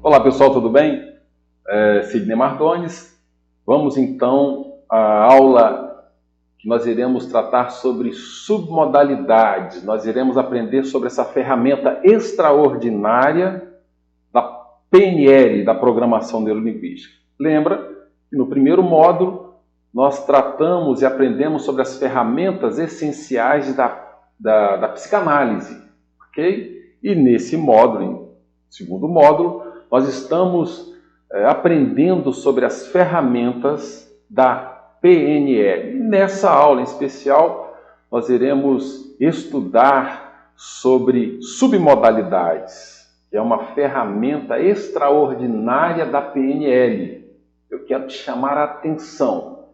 Olá pessoal, tudo bem? Sidney Mardones. Vamos então à aula que nós iremos tratar sobre submodalidades. Nós iremos aprender sobre essa ferramenta extraordinária da PNL, da Programação Neurolinguística. Lembra que no primeiro módulo nós tratamos e aprendemos sobre as ferramentas essenciais da psicanálise, ok? E nesse módulo, segundo módulo, nós estamos aprendendo sobre as ferramentas da PNL. E nessa aula em especial, nós iremos estudar sobre submodalidades, que é uma ferramenta extraordinária da PNL. Eu quero te chamar a atenção.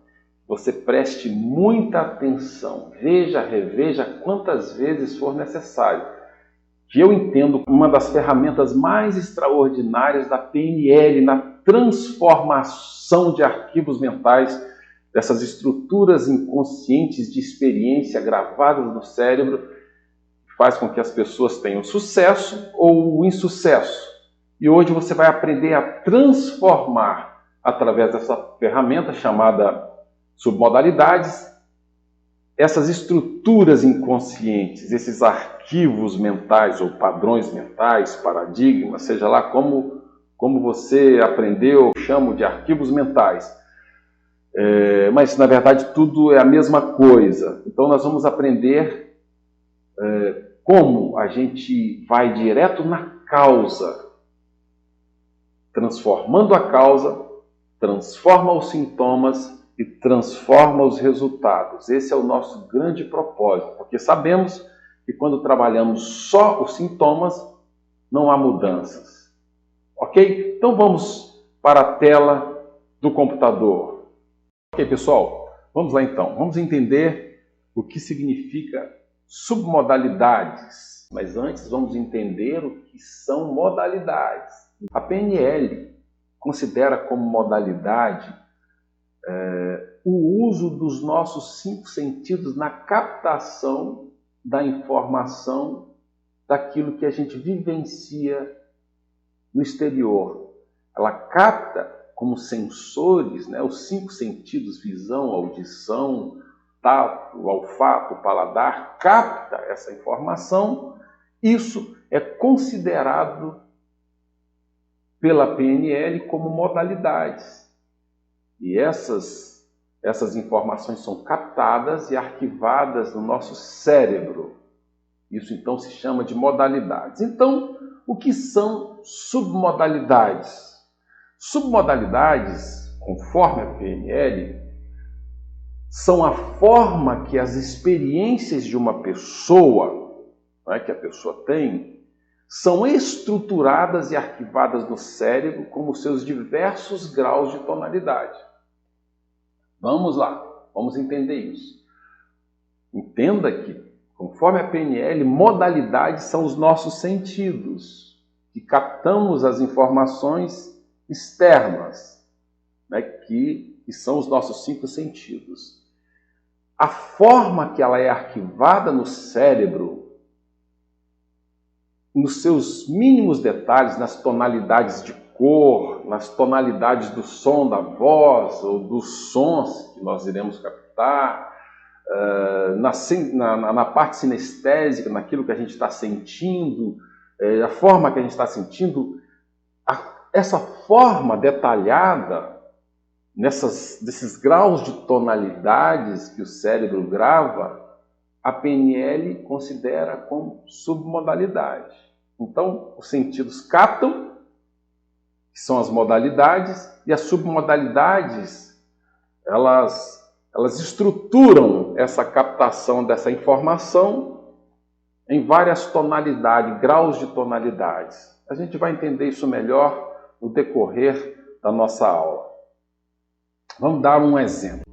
Você preste muita atenção. Veja, reveja quantas vezes for necessário. Que eu entendo como uma das ferramentas mais extraordinárias da PNL na transformação de arquivos mentais, dessas estruturas inconscientes de experiência gravadas no cérebro, que faz com que as pessoas tenham sucesso ou insucesso. E hoje você vai aprender a transformar, através dessa ferramenta chamada submodalidades, essas estruturas inconscientes, esses arquivos mentais ou padrões mentais, paradigmas, seja lá como você aprendeu, eu chamo de arquivos mentais. Mas, na verdade, tudo é a mesma coisa. Então, nós vamos aprender como a gente vai direto na causa, transformando a causa, transforma os sintomas e transforma os resultados. Esse é o nosso grande propósito, porque sabemos que quando trabalhamos só os sintomas, não há mudanças. Ok? Então vamos para a tela do computador. Ok, pessoal? Vamos lá então. Vamos entender o que significa submodalidades. Mas antes vamos entender o que são modalidades. A PNL considera como modalidade o uso dos nossos 5 sentidos na captação da informação daquilo que a gente vivencia no exterior. Ela capta como sensores, né, os 5 sentidos, visão, audição, tato, olfato, paladar, capta essa informação. Isso é considerado pela PNL como modalidades. E essas informações são captadas e arquivadas no nosso cérebro. Isso então se chama de modalidades. Então, o que são submodalidades? Submodalidades, conforme a PNL, são a forma que as experiências de uma pessoa, né, que a pessoa tem, são estruturadas e arquivadas no cérebro como seus diversos graus de tonalidade. Vamos lá, vamos entender isso. Entenda que, conforme a PNL, modalidades são os nossos sentidos, que captamos as informações externas, né, que são os nossos 5 sentidos. A forma que ela é arquivada no cérebro, nos seus mínimos detalhes, nas tonalidades de cor, nas tonalidades do som da voz ou dos sons que nós iremos captar, na parte sinestésica, naquilo que a gente está sentindo, a forma que a gente está sentindo, essa forma detalhada, desses graus de tonalidades que o cérebro grava, a PNL considera como submodalidade. Então, os sentidos captam, que são as modalidades, e as submodalidades, elas estruturam essa captação dessa informação em várias tonalidades, graus de tonalidades. A gente vai entender isso melhor no decorrer da nossa aula. Vamos dar um exemplo.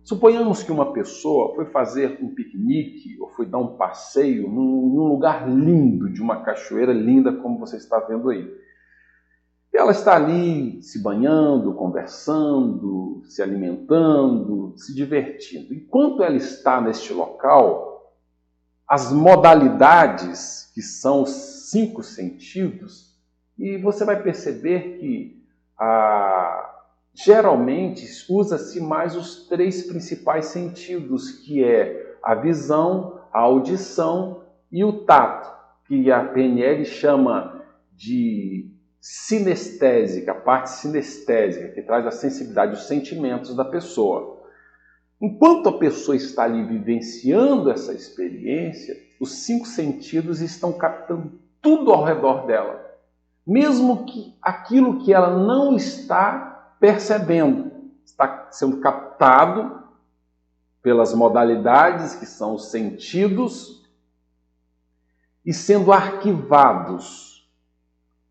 Suponhamos que uma pessoa foi fazer um piquenique ou foi dar um passeio em um lugar lindo, de uma cachoeira linda, como você está vendo aí. E ela está ali se banhando, conversando, se alimentando, se divertindo. Enquanto ela está neste local, as modalidades, que são os 5 sentidos, E você vai perceber que geralmente usa-se mais os 3 principais sentidos, que é a visão, a audição e o tato, que a PNL chama de sinestésica, a parte sinestésica, que traz a sensibilidade, os sentimentos da pessoa. Enquanto a pessoa está ali vivenciando essa experiência, os 5 sentidos estão captando tudo ao redor dela, mesmo que aquilo que ela não está percebendo, está sendo captado pelas modalidades, que são os sentidos, e sendo arquivados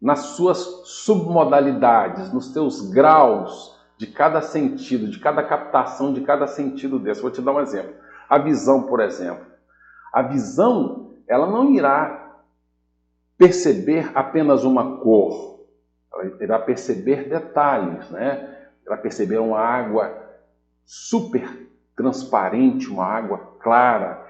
nas suas submodalidades, nos seus graus de cada sentido, de cada captação de cada sentido desse. Vou te dar um exemplo. A visão, por exemplo. A visão, ela não irá perceber apenas uma cor, ela irá perceber detalhes, né? Irá perceber uma água super transparente, uma água clara.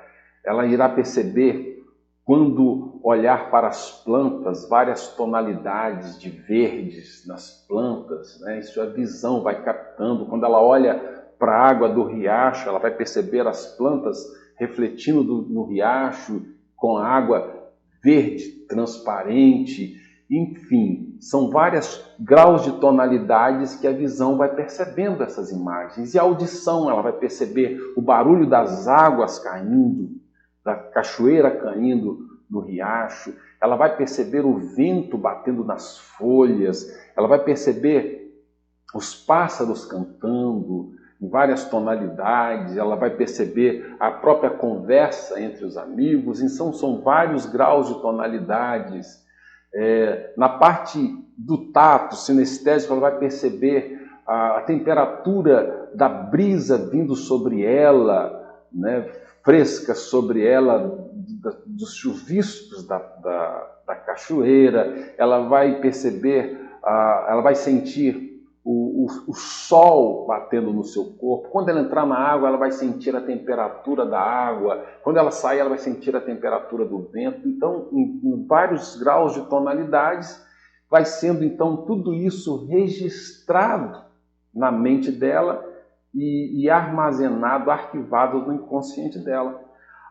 Ela irá perceber, quando olhar para as plantas, várias tonalidades de verdes nas plantas, né? Isso a visão vai captando. Quando ela olha para a água do riacho, ela vai perceber as plantas refletindo no riacho com a água verde, transparente. Enfim, são vários graus de tonalidades que a visão vai percebendo essas imagens. E a audição, ela vai perceber o barulho das águas caindo, da cachoeira caindo no riacho, ela vai perceber o vento batendo nas folhas, ela vai perceber os pássaros cantando em várias tonalidades, ela vai perceber a própria conversa entre os amigos, então são vários graus de tonalidades. Na parte do tato sinestésico, ela vai perceber a temperatura da brisa vindo sobre ela, né, fresca sobre ela, dos chuviscos da cachoeira. Ela vai perceber, ela vai sentir o sol batendo no seu corpo. Quando ela entrar na água, ela vai sentir a temperatura da água. Quando ela sair, ela vai sentir a temperatura do vento. Então, em vários graus de tonalidades, vai sendo então tudo isso registrado na mente dela e armazenado, arquivado no inconsciente dela.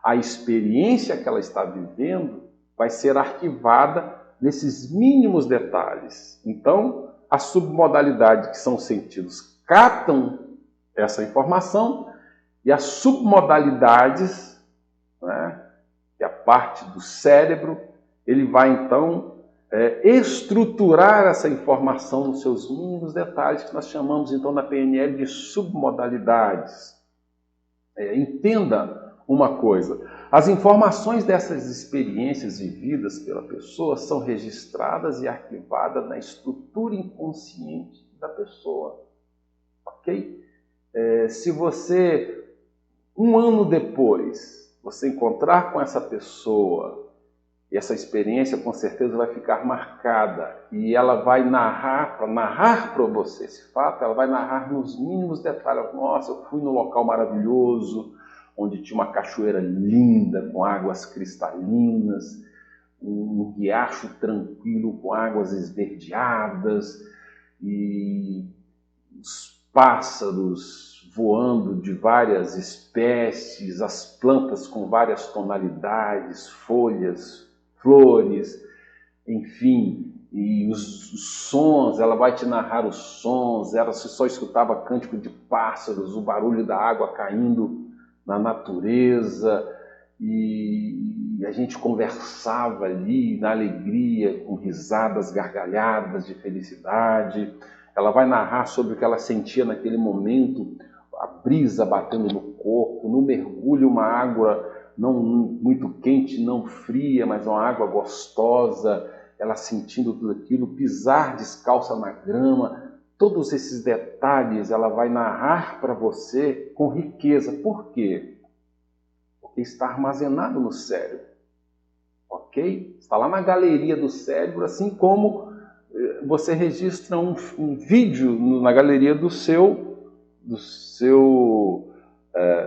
A experiência que ela está vivendo vai ser arquivada nesses mínimos detalhes. Então, a submodalidade, que são os sentidos, captam essa informação, e as submodalidades, né, que é a parte do cérebro, ele vai então estruturar essa informação nos seus mínimos detalhes, que nós chamamos então na PNL de submodalidades. Entenda uma coisa: as informações dessas experiências vividas pela pessoa são registradas e arquivadas na estrutura inconsciente da pessoa, ok? Se você, um ano depois, você encontrar com essa pessoa, e essa experiência com certeza vai ficar marcada, e ela vai narrar para você esse fato, ela vai narrar nos mínimos detalhes. Nossa, eu fui num local maravilhoso, onde tinha uma cachoeira linda, com águas cristalinas, um riacho tranquilo, com águas esverdeadas, e os pássaros voando de várias espécies, as plantas com várias tonalidades, folhas, flores, enfim, e os sons. Ela vai te narrar os sons. Ela só escutava cântico de pássaros, o barulho da água caindo na natureza, e a gente conversava ali na alegria, com risadas, gargalhadas de felicidade. Ela vai narrar sobre o que ela sentia naquele momento, a brisa batendo no corpo, no mergulho, uma água não muito quente, não fria, mas uma água gostosa, ela sentindo tudo aquilo, pisar descalça na grama. Todos esses detalhes ela vai narrar para você com riqueza. Por quê? Porque está armazenado no cérebro, ok? Está lá na galeria do cérebro, assim como você registra um vídeo na galeria do seu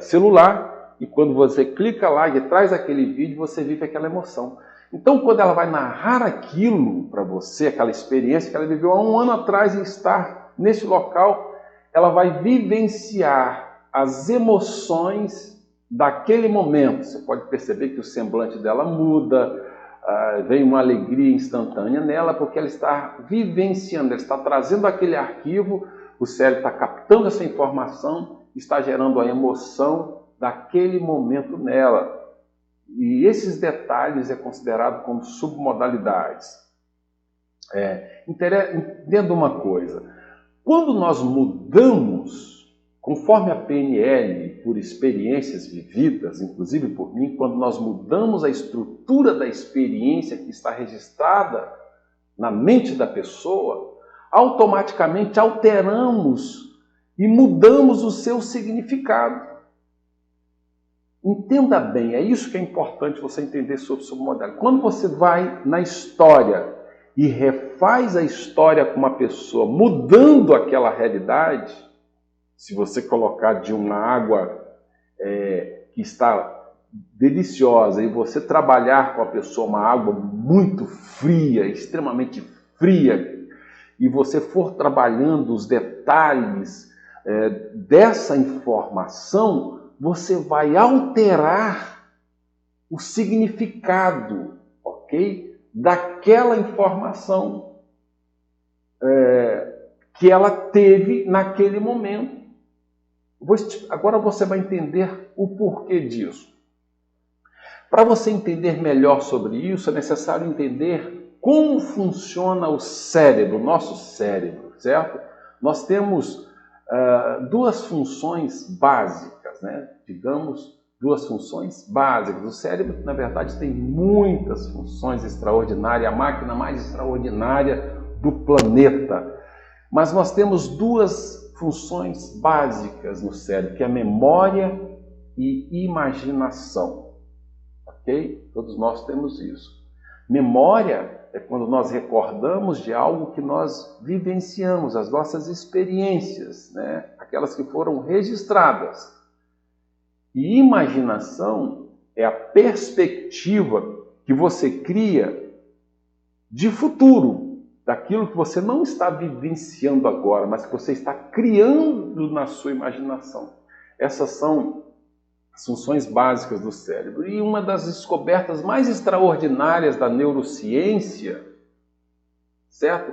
celular, e quando você clica lá e traz aquele vídeo, você vive aquela emoção. Então, quando ela vai narrar aquilo para você, aquela experiência que ela viveu há um ano atrás e estar nesse local, ela vai vivenciar as emoções daquele momento. Você pode perceber que o semblante dela muda, vem uma alegria instantânea nela, porque ela está vivenciando, ela está trazendo aquele arquivo, o cérebro está captando essa informação, está gerando a emoção daquele momento nela. E esses detalhes é considerado como submodalidades. Entenda uma coisa, quando nós mudamos, conforme a PNL, por experiências vividas, inclusive por mim, quando nós mudamos a estrutura da experiência que está registrada na mente da pessoa, automaticamente alteramos e mudamos o seu significado. Entenda bem, é isso que é importante você entender sobre submodalidade. Quando você vai na história e refaz a história com uma pessoa, mudando aquela realidade, se você colocar de uma água que está deliciosa e você trabalhar com a pessoa uma água muito fria, extremamente fria, e você for trabalhando os detalhes dessa informação, você vai alterar o significado, ok? Daquela informação que ela teve naquele momento. Agora você vai entender o porquê disso. Para você entender melhor sobre isso, é necessário entender como funciona o cérebro, o nosso cérebro, certo? Nós temos duas funções básicas, né? Digamos, duas funções básicas. O cérebro, na verdade, tem muitas funções extraordinárias, a máquina mais extraordinária do planeta. Mas nós temos duas funções básicas no cérebro, que é memória e imaginação. Ok? Todos nós temos isso. Memória é quando nós recordamos de algo que nós vivenciamos, as nossas experiências, né? Aquelas que foram registradas. E imaginação é a perspectiva que você cria de futuro, daquilo que você não está vivenciando agora, mas que você está criando na sua imaginação. Essas são as funções básicas do cérebro. E uma das descobertas mais extraordinárias da neurociência, certo?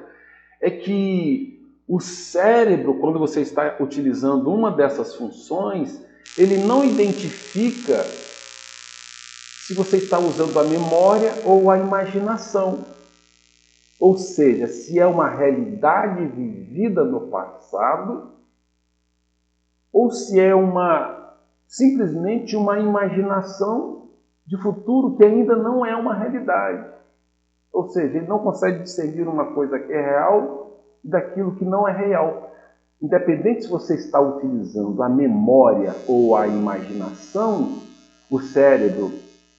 É que o cérebro, quando você está utilizando uma dessas funções, ele não identifica se você está usando a memória ou a imaginação. Ou seja, se é uma realidade vivida no passado ou se é simplesmente uma imaginação de futuro que ainda não é uma realidade. Ou seja, ele não consegue discernir uma coisa que é real daquilo que não é real. Independente se você está utilizando a memória ou a imaginação, o cérebro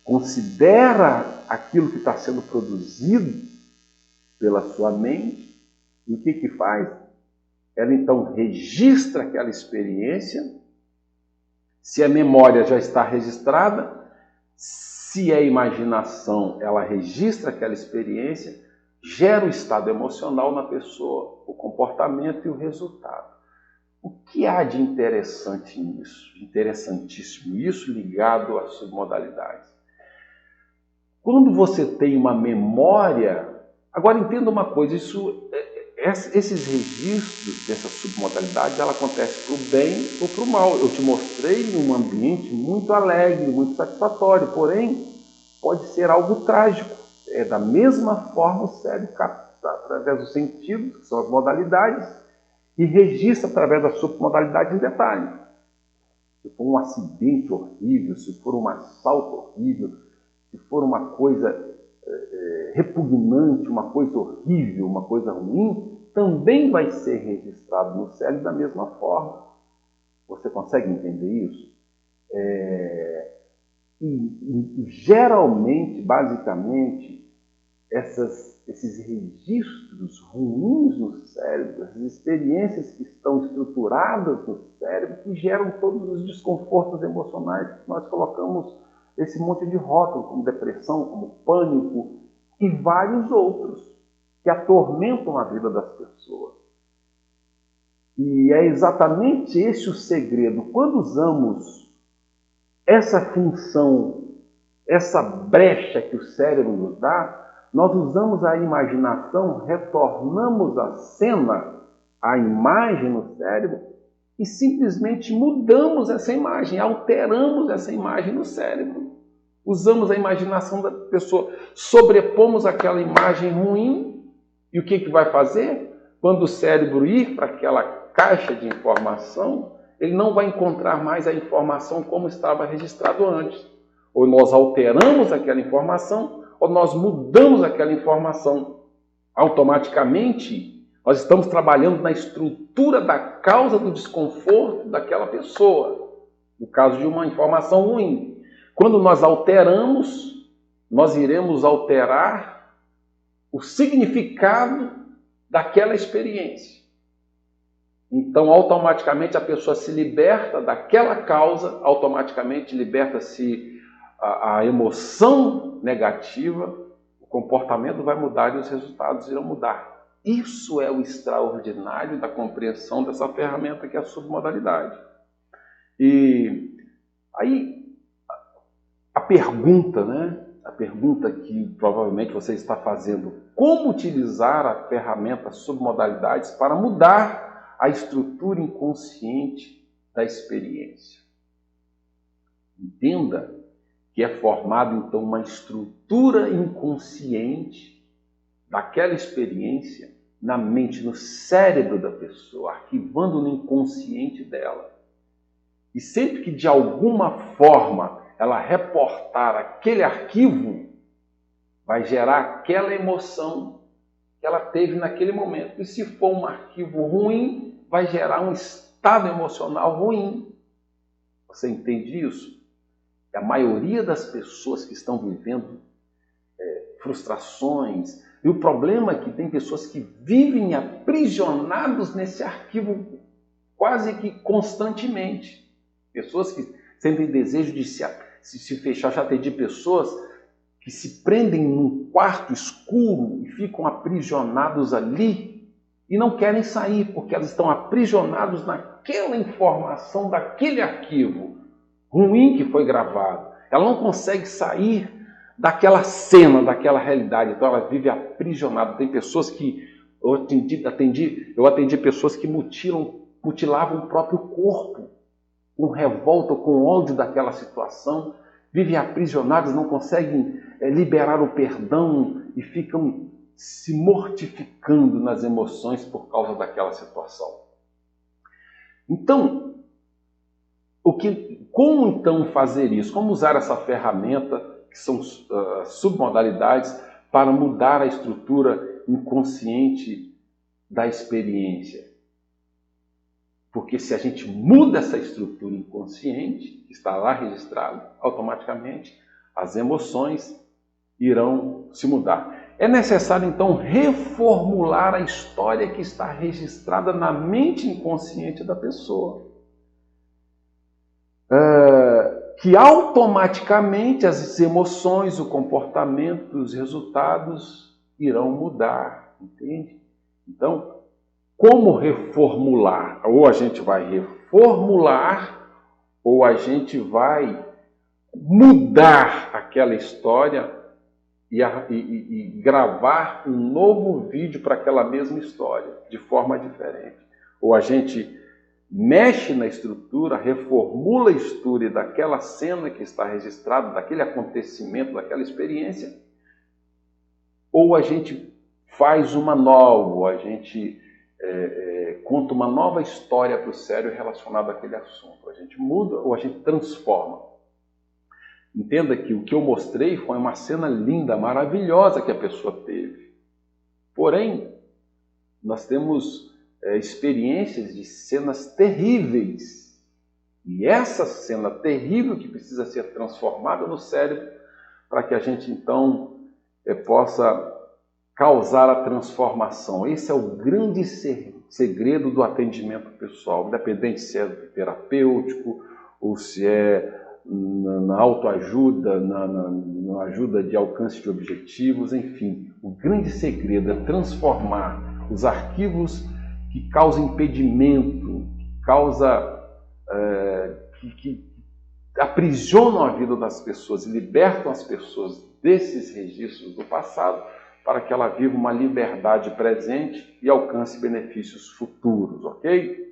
considera aquilo que está sendo produzido pela sua mente, e o que faz? Ela então registra aquela experiência, se a memória já está registrada, se é imaginação, ela registra aquela experiência, gera o estado emocional na pessoa, o comportamento e o resultado. O que há de interessante nisso? Interessantíssimo, isso ligado às submodalidades. Quando você tem uma memória... Agora entenda uma coisa, esses registros dessa submodalidade, ela acontece para o bem ou para o mal. Eu te mostrei um ambiente muito alegre, muito satisfatório, porém pode ser algo trágico. Da mesma forma o cérebro capta através dos sentidos, que são as modalidades, e registra através da submodalidade em detalhe. Se for um acidente horrível, se for um assalto horrível, se for uma coisa repugnante, uma coisa horrível, uma coisa ruim, também vai ser registrado no cérebro da mesma forma. Você consegue entender isso? E geralmente, basicamente, esses registros ruins no cérebro, as experiências que estão estruturadas no cérebro, que geram todos os desconfortos emocionais que nós colocamos esse monte de rótulos, como depressão, como pânico e vários outros que atormentam a vida das pessoas. E é exatamente esse o segredo. Quando usamos essa função, essa brecha que o cérebro nos dá, nós usamos a imaginação, retornamos a cena, a imagem no cérebro e simplesmente mudamos essa imagem, alteramos essa imagem no cérebro. Usamos a imaginação da pessoa, sobrepomos aquela imagem ruim e o que vai fazer? Quando o cérebro ir para aquela caixa de informação, ele não vai encontrar mais a informação como estava registrado antes. Ou nós alteramos aquela informação, ou nós mudamos aquela informação. Automaticamente, nós estamos trabalhando na estrutura da causa do desconforto daquela pessoa, no caso de uma informação ruim. Quando nós alteramos, nós iremos alterar o significado daquela experiência. Então, automaticamente, a pessoa se liberta daquela causa, automaticamente liberta-se a emoção negativa, o comportamento vai mudar e os resultados irão mudar. Isso é o extraordinário da compreensão dessa ferramenta que é a submodalidade. E aí, a pergunta, né? A pergunta que provavelmente você está fazendo: como utilizar a ferramenta submodalidades para mudar a estrutura inconsciente da experiência? Entenda que é formada então uma estrutura inconsciente daquela experiência na mente, no cérebro da pessoa, arquivando no inconsciente dela. E sempre que de alguma forma ela reportar aquele arquivo, vai gerar aquela emoção que ela teve naquele momento. E se for um arquivo ruim, vai gerar um estado emocional ruim. Você entende isso? E a maioria das pessoas que estão vivendo frustrações, e o problema é que tem pessoas que vivem aprisionados nesse arquivo quase que constantemente. Pessoas que sentem desejo de se fechar. Já atendi pessoas que se prendem num quarto escuro e ficam aprisionados ali e não querem sair, porque elas estão aprisionados naquela informação, daquele arquivo ruim que foi gravado. Ela não consegue sair daquela cena, daquela realidade, então ela vive aprisionada. Tem pessoas que eu atendi pessoas que mutilavam o próprio corpo, com revolta, com ódio daquela situação, vivem aprisionadas, não conseguem liberar o perdão e ficam se mortificando nas emoções por causa daquela situação. Então, como então fazer isso? Como usar essa ferramenta, que são submodalidades, para mudar a estrutura inconsciente da experiência? Porque se a gente muda essa estrutura inconsciente, que está lá registrado, automaticamente as emoções irão se mudar. É necessário, então, reformular a história que está registrada na mente inconsciente da pessoa. Que automaticamente as emoções, o comportamento, os resultados irão mudar, entende? Então, como reformular? Ou a gente vai reformular, ou a gente vai mudar aquela história e gravar um novo vídeo para aquela mesma história, de forma diferente. Ou a gente mexe na estrutura, reformula a história daquela cena que está registrada, daquele acontecimento, daquela experiência, ou a gente faz uma nova, ou a gente conta uma nova história para o cérebro relacionada àquele assunto. A gente muda ou a gente transforma. Entenda que o que eu mostrei foi uma cena linda, maravilhosa que a pessoa teve. Porém, nós temos experiências de cenas terríveis. E essa cena terrível que precisa ser transformada no cérebro para que a gente então possa causar a transformação. Esse é o grande segredo do atendimento pessoal, independente se é terapêutico ou se é na autoajuda, na ajuda de alcance de objetivos, enfim. O grande segredo é transformar os arquivos que causam impedimento, que aprisionam a vida das pessoas e libertam as pessoas desses registros do passado para que ela viva uma liberdade presente e alcance benefícios futuros, ok?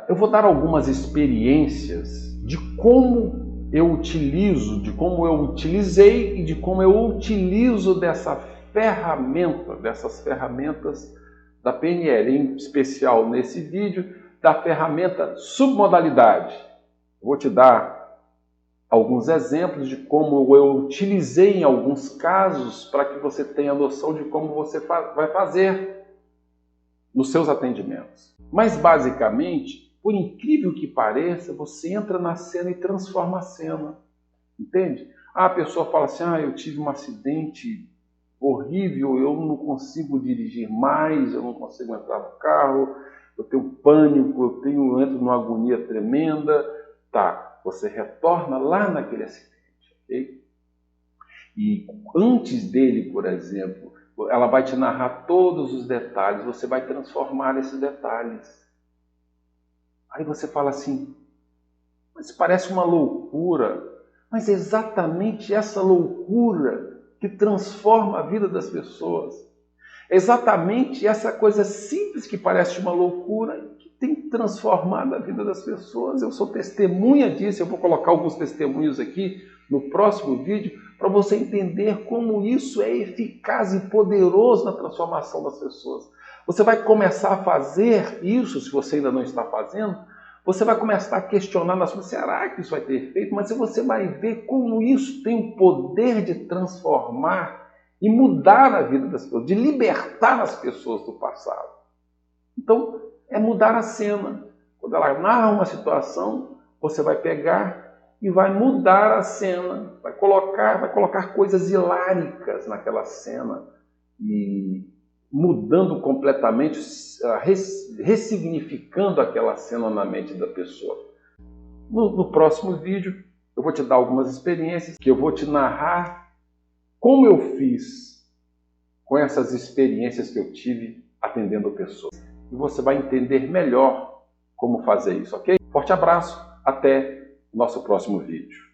Eu vou dar algumas experiências de como eu utilizo, de como eu utilizei e de como eu utilizo dessas ferramentas da PNL, em especial nesse vídeo, da ferramenta submodalidade. Vou te dar alguns exemplos de como eu utilizei em alguns casos para que você tenha noção de como você vai fazer nos seus atendimentos. Mas basicamente, por incrível que pareça, você entra na cena e transforma a cena. Entende? A pessoa fala assim, eu tive um acidente horrível, eu não consigo dirigir mais, eu não consigo entrar no carro, eu tenho pânico, eu entro numa agonia tremenda. Tá, você retorna lá naquele acidente, ok? E antes dele, por exemplo, ela vai te narrar todos os detalhes, você vai transformar esses detalhes. Aí você fala assim, mas parece uma loucura, mas é exatamente essa loucura que transforma a vida das pessoas. É exatamente essa coisa simples que parece uma loucura que tem transformado a vida das pessoas. Eu sou testemunha disso, eu vou colocar alguns testemunhos aqui no próximo vídeo para você entender como isso é eficaz e poderoso na transformação das pessoas. Você vai começar a fazer isso, se você ainda não está fazendo, você vai começar a questionar na sua vida, será que isso vai ter efeito? Mas você vai ver como isso tem o poder de transformar e mudar a vida das pessoas, de libertar as pessoas do passado. Então, é mudar a cena. Quando ela narra uma situação, você vai pegar e vai mudar a cena, vai colocar coisas hiláricas naquela cena e mudando completamente, ressignificando aquela cena na mente da pessoa. No próximo vídeo, eu vou te dar algumas experiências que eu vou te narrar como eu fiz com essas experiências que eu tive atendendo pessoas. E você vai entender melhor como fazer isso, ok? Forte abraço, até o nosso próximo vídeo.